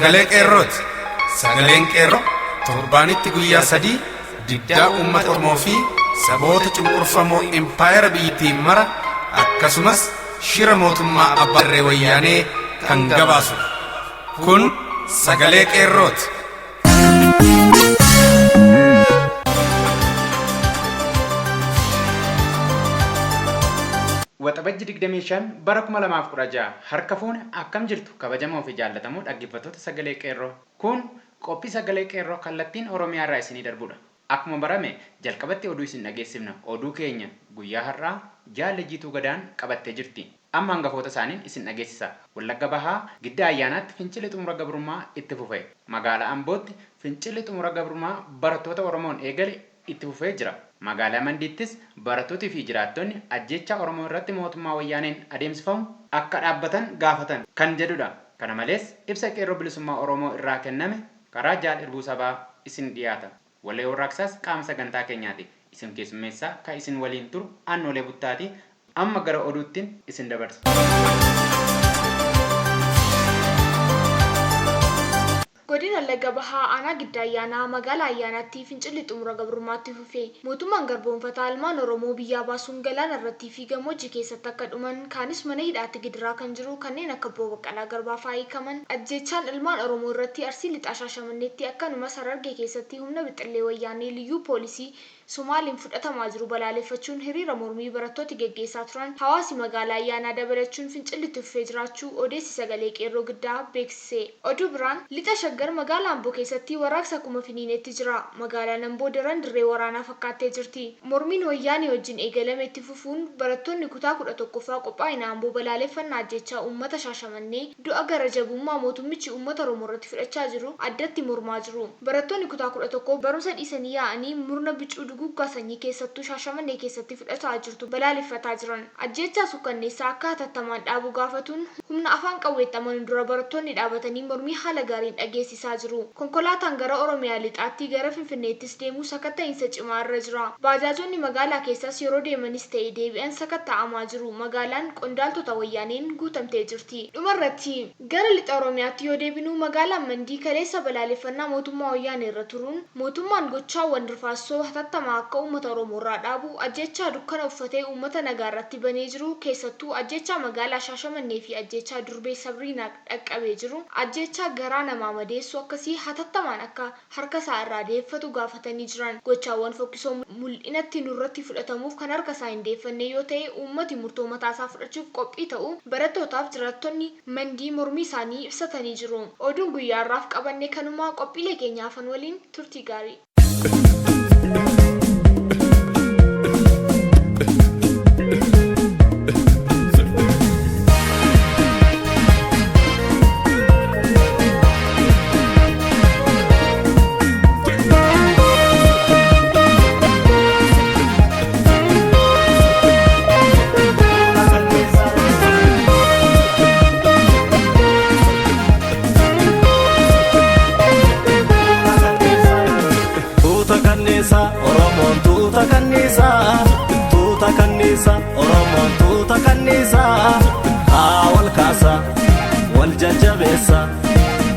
sagalee qeerrooti. Sagaleen qeerroo torbaanitti guyyaa 3 diddaa uummata Oromoo fi saboota cunqurfamoo impaayera biyyattiin mara akkasumas shira mootummaa abbaa irree wayyaanee kan gabaasu. Kun sagalee qeerrooti. Waxabajji 25 bara 2016 harka fuune akkam jirtu kabajamoo fi jaallatamoo dhaggeeffattoota sagalee qeerroo. Kun qophii sagalee qeerroo kallattiin Oromiyaa irraa isinii darbudha. Akkuma barame jalqabatti oduu isin dhageessifna. Oduu keenya guyyaa har'aa Jaalle Jiituu Gadaan qabattee jirti. Amma hangafoota isaaniin isin dhageessisa. Wallagga Bahaa gidda ayyaanaatti fincilli xumura gabrummaa itti fufe. Magaalaa Ambootti fincilli xumura gabrummaa barattoota Oromoon eegale itti fufee jira. Magaalaa Mandiittis barattootii fi jiraattonni ajjeechaa Oromoo irratti mootummaa wayyaaneen adeemsifamu akka dhaabbatan gaafatan kan jedhudha. Kana malees ibsa qeerroo bilisummaa Oromoo irraa kenname karaa Jaal Irbuu Sabaa isin dhiyaata. Wallee warraaqsaas qaama sagantaa keenyaati. Isin keessummeessaa kan isin waliin turu Annolee Buttaati. Amma gara oduuttiin isin dabarsa. Godina Wallagga Bahaa aanaa gidda ayyaanaa magaalaa ayyaanaatti fincilli xumura gabrummaatti fufe. Mootummaan garboonfataa ilmaan Oromoo biyyaa baasuun galaana irratti fi gammoojjii keessatti akka dhuman kaanis mana hidhaatti gidiraa kan jiru kanneen akka Obbo Baqqalaa Garbaa fa'aa hiikaman. Ajjeechaan ilmaan Oromoo irratti Arsii Lixaa Shaashamanneetti akkanumas Harargee keessatti humna bixxillee wayyaanee liyyuu poolisii Somaaliin fudhatamaa jiru balaaleffachuun hiriira mormii barattooti geggeessaa turan. Hawaasi magaalaa ayyaanaa dabalachuun fincilli itti fufee jiraachuu odeessi sagalee qeerroo giddaa beeksise. Oduu biraan lixa shaggar magaalaa Amboo keessatti waraaqsa akkuma finiinetti jira. Magaalaan Amboo daran dirree waraanaa fakkaattee jirti. Mormiin wayyaanii wajjin eegalame itti fufuun barattoonni kutaa 11ffaa qophaa'ina Amboo balaaleffannaa ajjeechaa uummata Shaashamannee du'a gara jabummaa mootummichi uummata Oromoo irratti fudhachaa jiru addatti mormaa jiru. Barattoonni kutaa 11 barumsa dhiisanii yaa'anii murna bicuu guggaa sanyii keessattuu Shaashamannee keessatti fudhataa jirtu balaaleffataa jiran. Ajjeechaa sukkanneessaa akka hatattamaan dhaabu gaafatuun humna afaan qawweettaman dura barattoonni dhaabatanii mormii haala gaariin dhageessisaa jiru. Konkolaataan gara Oromiyaa lixaatti gara Finfinneettis deemuu sakatta'iinsa cimaa irra jira. Baajaajonni magaalaa keessas yeroo deemanis ta'e deebi'an sakatta'amaa jiru. Magaalaan qondaaltota wayyaaneen guutamtee jirti. Dhumarratti gara lixa Oromiyaatti yoo deebinu magaalaan Mandii kaleessa balaaleffannaa mootummaa wayyaanee irra turuun mootummaan gochaawwan rifaassoo hatattamaa akka uummata Oromoo irraa dhaabu ajjeechaa dukkana uffatee uummata nagaa irratti banee jiru keessattuu ajjeechaa magaalaa Shaashamannee fi ajjeechaa durbee Sabriinaa dhaqqabee jiru ajjeechaa garaa namaa madeessu akkasii hatattamaan akka harka isaa irraa deeffatu gaafatanii jiran. Gochaawwan fokkisoo mul'inatti nurratti fudhatamuuf kan harka isaa hin deeffanne yoo ta'e uummati murtoo mataa isaa fudhachuuf qophii ta'u barattootaaf jiraattonni Mandii mormii isaanii ibsatanii jiru. Oduun guyyaa har'aaf qabanne kanumaa qophiilee keenya afan waliin turtii gaarii. Oromoon tuuta kanniisaa wal kaasa wal jajjabeessa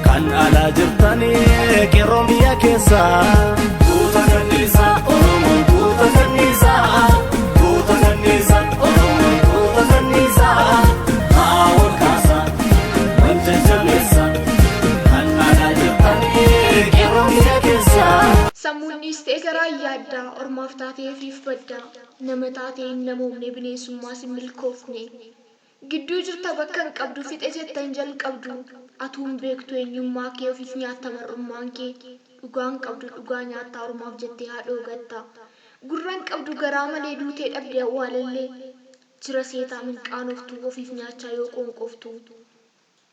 kan alaa jirtanii qeerroo biyya keessa. Tuuta kanniisaa Oromoon tuuta kanniisaa tuuta kanniisaa Oromoon tuuta kanniisaa wal kaasa wal jajjabeessa kan alaa jirtanii qeerroo biyya keessa. Sammuunis ta'e garaa yaaddaa ormaaf taateefiif baddaa nama taateen namoomne bineensummaa sin milkoofne gidduu jirta bakka hin qabdu fixe jettan jalqabdu atuun beektu eenyummaa kee ofiif nyaatta mar'ummaan kee dhugaan qabdu dhugaa nyaattaa ormaaf jettee haadhoo gatta gurraan qabdu garaa malee duutee dhabdee awwaalallee jira seetaa milqaanoftu ofiif nyaachaa yoo qoonqoftu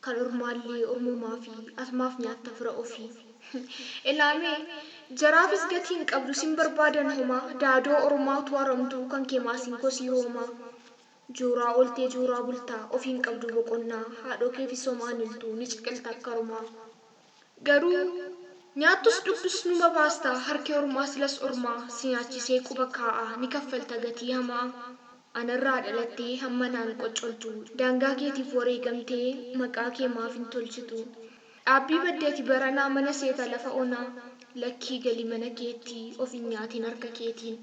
kan ormaallee ormumaa fi asmaaf nyaatta fira ofii. Ilaamee jaraafis gatiin qabdu sin barbaadan homaa daadoo ormaatu haramtu kan kee maasiin kosii hoomaa jooraa oltee jooraa bultaa ofiin qabdu boqonnaa haadhoo keefis homaan iltuu ni ciqilta akka ormaa garuu nyaattus dhubbis numa baastaa harkee ormaa silas ormaa si nyaachisee quba kaa'aa ni kaffalta gatii hamaa anarraa dhalattee hammanaan qoccoltu daangaa keetiif wareegamtee maqaa kee maaf hin tolchitu. Dhaabbii baddeeti baranaa mana seeta lafa onaa. Lakkii galii mana keetii of hin nyaatiin harka keetiin.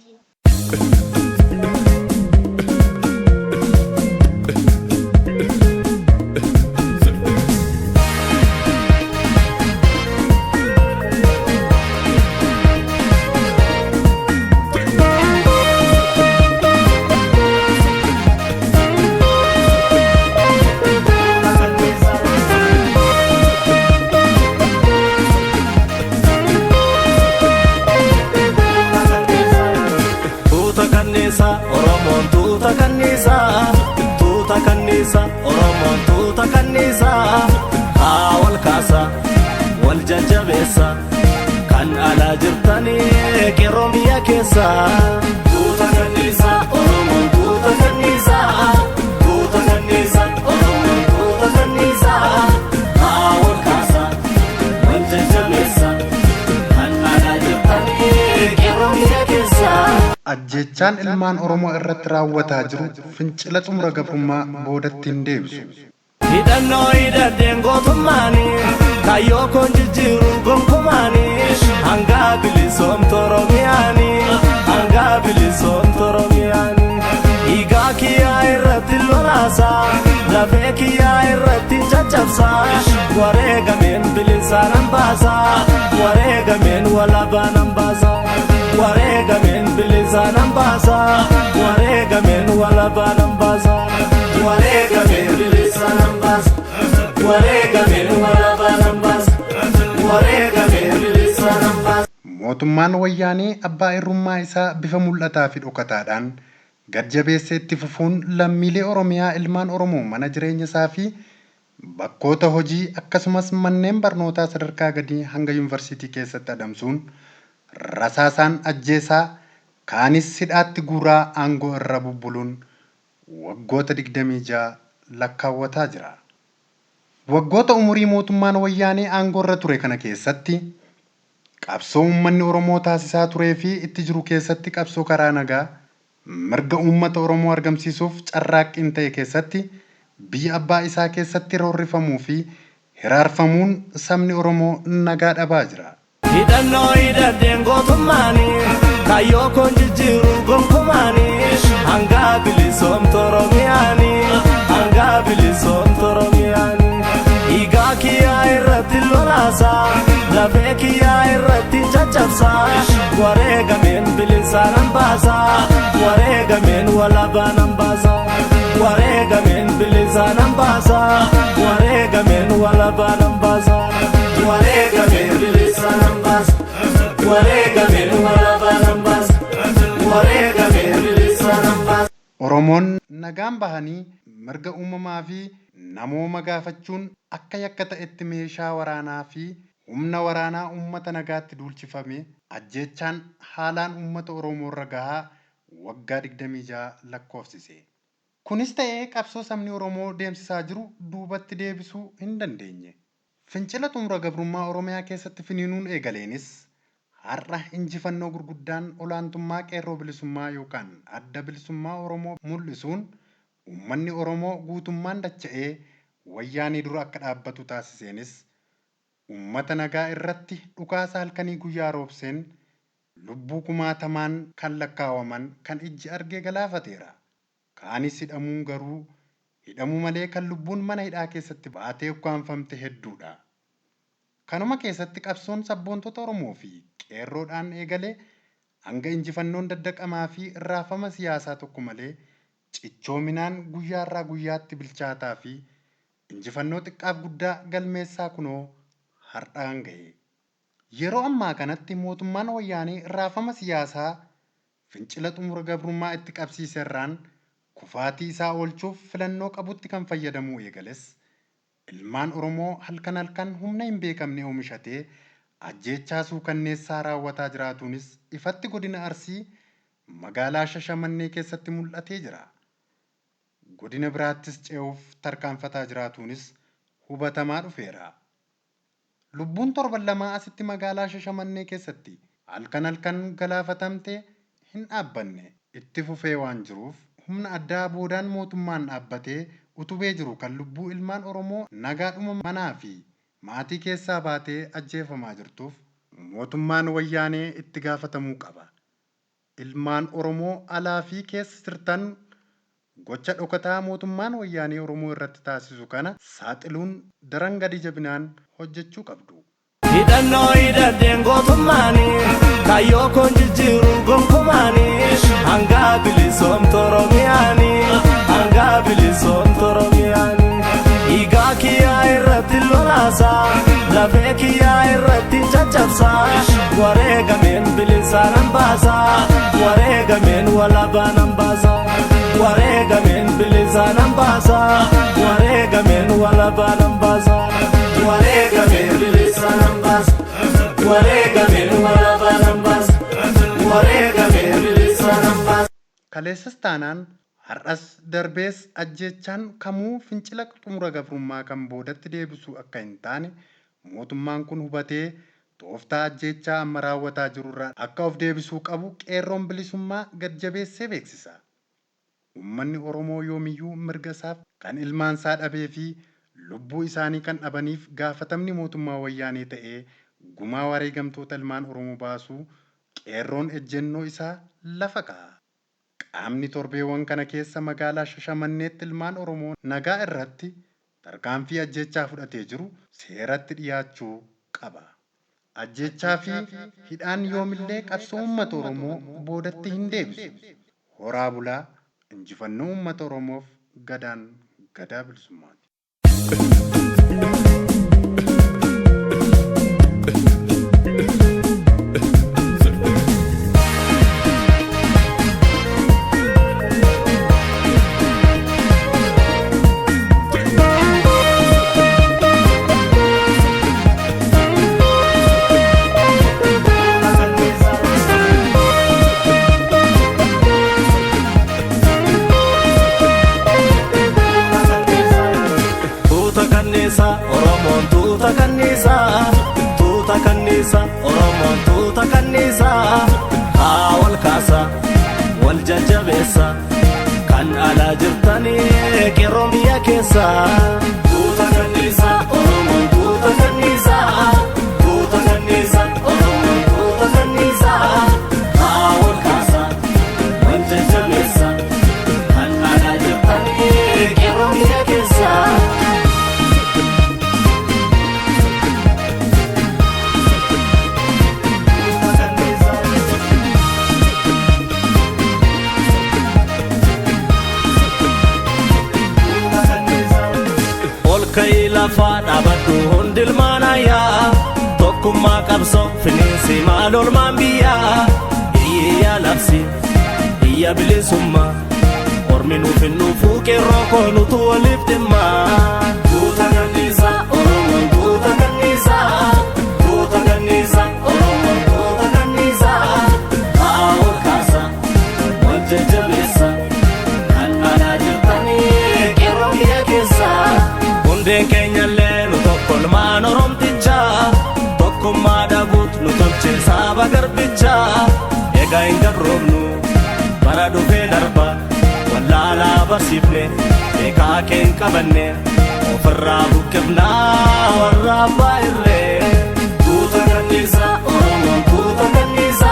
Oromoon tuuta kanniisa Oromoon tuuta kanniisa haa wal kaasa wal jajjabeessa kan alaa jirtanii qeerroo biyya keessa. Tuuta kanniisa Oromoon tuuta kanniisa Oromoon tuuta kanniisa haa wal kaasa wal jajjabeessa kan alaa jirtanii qeerroo biyya keessa. Ajjechaan ilmaan Oromoo irratti raawwataa jiru fincila xumura gabrummaa boodatti hin deebisu. Hidhannoo hidhateen gootummaanii kaayyoo koon jijjiiru gonkumaanii hanga bilisoomtu Oromiyaanii hanga bilisoomtu Oromiyaanii dhiigaa kiyyaa irratti lolaasaa lafee kiyyaa irratti caccabsaa wareegameen bilisaan hambaasaa wareegameen walaabaan hambaasaa wareegameen bilisaan hambaasaa wareegameen walaabaan hambaasaa wareegameen bilisaan hambaasaa wareegameen walaabaan hambaasaa wareegameen bilisaan hambaasaa. Mootummaan wayyaanee abbaa irrummaa isaa bifa mul'ataa fi dhokataadhaan gad jabeessee itti fufuun lammiilee Oromiyaa ilmaan Oromoo mana jireenya isaa fi bakkoota hojii akkasumas manneen barnootaa sadarkaa gadii hanga yuunivarsiitii keessatti adamsuun rasaasaan ajjeesaa kaanis hidhaatti guuraa aangoo irra bubbuluun waggoota 26 lakkaawwataa jira. Waggoota umurii mootummaan wayyaanee aangoo irra ture kana keessatti qabsoo uummanni Oromoo taasisaa turee fi itti jiru keessatti qabsoo karaa nagaa mirga uummata Oromoo argamsiisuuf carraaqqiin ta'e keessatti biyya abbaa isaa keessatti roorrifamuu fi hiraarfamuun sabni Oromoo nagaa dhabaa jira. Hidhannoo hidhateen gootummaanii kaayyoo koon jijjiiru gonkumaanii hanga bilisoomtu Oromiyaanii hanga bilisoomtu Oromiyaanii dhiigaa kiyyaa irratti lolaasaa lafee kiyyaa irratti caccabsaa wareegameen bilisaan hambaasaa wareegameen walaabaan hambaasaa wareegameen bilisaan hambaasaa wareegameen walaabaan hambaasaa wareegameen bilisaan hambaasaa wareegameen walaabaan hambaasaa wareegameen bilisaan hambaasaa. Oromoon nagaan bahanii mirga uumamaa fi namooma gaafachuun akka yakka ta'etti meeshaa waraanaa fi humna waraanaa uummata nagaatti duulchifame ajjechaan haalaan uummata Oromoo irra gahaa waggaa 26 lakkoofsise. Kunis ta'ee qabsoo sabni Oromoo deemsisaa jiru duubatti deebisuu hin dandeenye. Fincila xumura gabrummaa Oromiyaa keessatti finiinuun eegaleenis har'a injifannoo gurguddaan olaantummaa qeerroo bilisummaa yookaan adda bilisummaa Oromoo mul'isuun uummanni Oromoo guutummaan dacha'ee wayyaanii dura akka dhaabbatu taasiseenis uummata nagaa irratti dhukaasa halkanii guyyaa roobseen lubbuu kumaatamaan kan lakkaawaman kan ijji argee galaafateera. Kaanis hidhamuun garuu hidhamuu malee kan lubbuun mana hidhaa keessatti baatee ukkaanfamte hedduudha. Kanuma keessatti qabsoon sabboontota Oromoo fi qeerroodhaan eegalee hanga injifannoon daddaqamaa fi raafama siyaasaa tokko malee cichoominaan guyyaarraa guyyaatti bilchaataa fi injifannoo xiqqaaf guddaa galmeessaa kunoo har'aan ga'e. Yeroo ammaa kanatti mootummaan wayyaanee raafama siyaasaa fincila xumura gabrummaa itti qabsiise irraan kufaatii isaa oolchuuf filannoo qabutti kan fayyadamuu eegales ilmaan Oromoo halkan halkan humna hin beekamne oomishatee ajjeechaa suukanneessaa raawwataa jiraatuunis ifatti godina Arsii magaalaa Shashamannee keessatti mul'atee jira. Godina biraattis ce'uuf tarkaanfataa jiraatuunis hubatamaa dhufeera. Lubbuun 7 asitti magaalaa Shashamannee keessatti halkan halkan galaafatamte hin dhaabbanne itti fufee waan jiruuf humna addaa boodaan mootummaan dhaabbatee utubee jiru kan lubbuu ilmaan Oromoo nagaadhuma manaa fi maatii keessaa baatee ajjeefamaa jirtuuf mootummaan wayyaanee itti gaafatamuu qaba. Ilmaan Oromoo alaa fi keessa jirtan gocha dhokataa mootummaan wayyaanee Oromoo irratti taasisu kana saaxiluun daran gadi jabinaan hojjechuu qabdu. hidhannoo hidhadheen gootummaani kaayyoo koon jijjiiru gonkumaani hanga bilisoomtu Oromiyaani hanga bilisoomtu Oromiyaani dhiigaa kiyyaa irratti lolaasa lafee kiyyaa irratti caccabsa wareegameen bilisaan hambaasa wareegameen walaabaan hambaasa wareegameen bilisaan hambaasa wareegameen walaabaan hambaasa wareegameen bilisaan hambaasa wareegameen walaabaan hambaasa wareegameen bilisaan hambaasa. Kaleessas taanaan har'as darbees ajjeechaan kamuu fincila xumura gabrummaa kan boodatti deebisuu akka hin taane mootummaan kun hubatee tooftaa ajjeechaa amma raawwataa jirurraa akka of deebisuu qabu qeerroon bilisummaa gad jabeessee beeksisa. Uummanni Oromoo yoomiyyuu mirga isaaf kan ilmaan isaa dhabee fi lubbuu isaanii kan dhabaniif gaafatamni mootummaa wayyaanee ta'ee gumaa wareegamtoota ilmaan Oromoo baasuu qeerroon ejjennoo isaa lafa kaa'a. Qaamni torbeewwan kana keessa magaalaa Shashamanneetti ilmaan Oromoo nagaa irratti tarkaanfii ajjeechaa fudhatee jiru seeratti dhiyaachuu qaba. Ajjeechaa fi hidhaan yoomillee qabsoo uummata Oromoo boodatti hin deebisu. Horaa bulaa injifannoo uummata Oromoof gadaan gadaa bilisummaati. Oromoon tuuta kanniisa Oromoon tuuta kanniisa haa wal kaasa wal jajjabeessa kan alaa jirtanii qeerroon biyya keessa tuuta kanniisa Oromoon tuuta kanniisa tuuta kanniisa Oromoon tuuta kanniisa haa wal kaasa wal jajjabeessa kan alaa jirtanii qeerroon biyya keessa. Kai lafa dhabadhu hundilmaan ayyaa tokkummaa qabsoo finiinsi maal olmaan biyyaa iyya labsi iyya bilisummaa ormi nuuf hin dhufu qeerroo koonutu waliif dhimma. Tuuta kanniisa Oromoon tuuta kanniisa tuuta kanniisa Oromoon tuuta kanniisa haa ol kaasa wal jajjabeessa kan alaa jirtanii qeerroo biyya keessa. Hundeen keenyallee nu tokkolmaan Oromticha tokkummaa dhabuut nu tolchee saaba garbicha egaa hin gabroomnu bara dhufee darba wallaalaa barsiifne beekaa keen qabanne ofirraa buqqifnaa warra abbaa irree. Tuuta kanniisa Oromoon tuuta kanniisa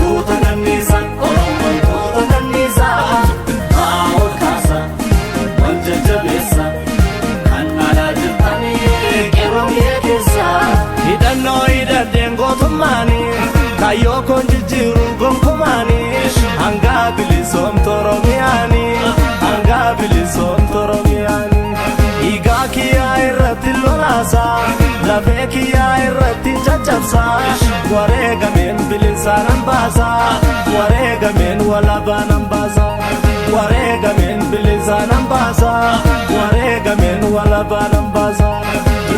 tuuta kanniisa Oromoon tuuta kanniisa haa ol kaasa wal jajjabeessa. Hidhannoo hidhadheen gootummaani kaayyoo koon jijjiiru gonkumaani hanga bilisoomtu Oromiyaani hanga bilisoomtu Oromiyaani dhiigaa kiyyaa irratti lolaasa lafee kiyyaa irratti caccabsa wareegameen bilisaan hambaasa wareegameen walaabaan hambaasa wareegameen bilisaan hambaasa wareegameen walaabaan hambaasa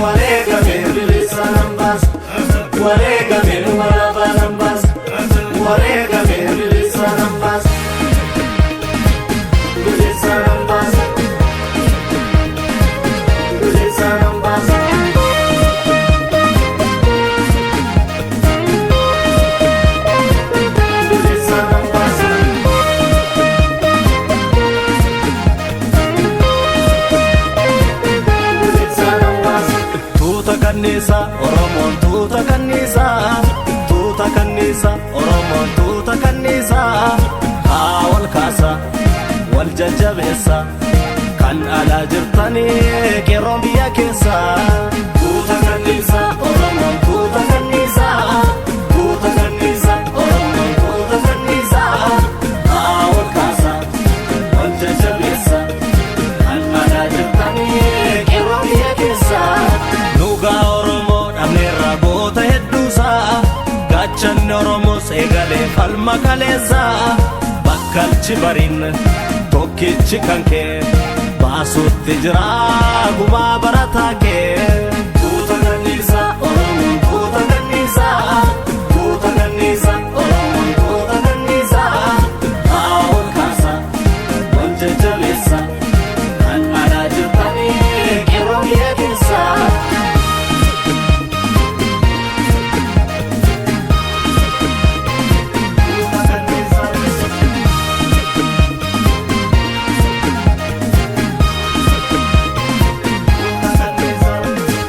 wareegameen bilisaan hambaasa wareegameen walaabaan hambaasa wareegameen bilisaan hambaasa bilisaan hambaasa bilisaan hambaasa. kanniisa Oromoon tuuta kanniisa wal kaasa wal jajjabeessa kan alaa jirtanii qeerroon biyya keessa tuuta kanniisa Oromoon tuuta kanniisa tuuta kanniisa Oromoon tuuta kanniisa wal kaasa wal jajjabeessa kan alaa jirtanii qeerroon biyya keessa nugaa Oromoo dhabneerra goota hedduusa gachanni Oromoos eegalee falma kaleessa bakkalchi bariin tokkichi kan kee baasuutti jira gumaa barataa kee tuuta kanniisa Oromoon tuuta kanniisa tuuta kanniisa Oromoon tuuta kanniisa wal kaasa wal jajjabeessa kan alaa jirtanii qeerroo biyya keessa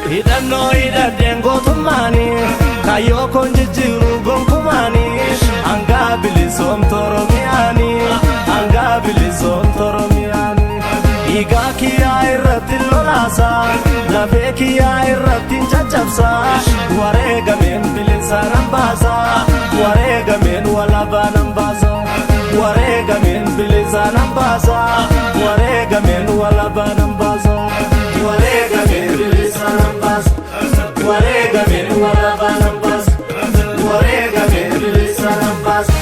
hidhannoo hidhadheen gootummaani kayyoo koon jijjiiru gonkumaani hangaa bilisoomta Oromiyaani hangaa bilisoomta Oromiyaani dhiigaa kiyyaa irratti lolaasa lafee kiyyaa irratti caccabsa wareegameen bilisa nan baasa wareegameen walabaa nan baasa wareegameen bilisa nan baasa wareegameen walabaa nan baasa wareegameen bilisa nan baasa wareegameen walabaa nan baasa wareegameen bilisa nan baasa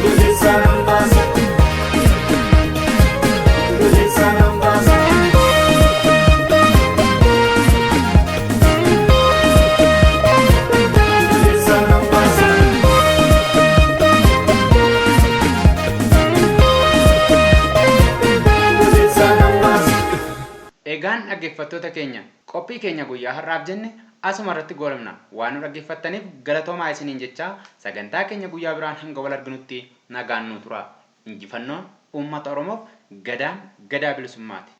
bilisa nan baasa bilisa nan baasa bilisa nan baasa bilisa nan baasa. Egaan dhaggeeffattoota keenya qophii keenya guyyaa har'aaf jenne asuma irratti goolabna waan nu dhaggeeffattaniif galatoomaa isiniin jechaa sagantaa keenya guyyaa biraan hanga wal arginutti nagaan nu tura injifannoon uummata Oromoof gadaa bilisummaati.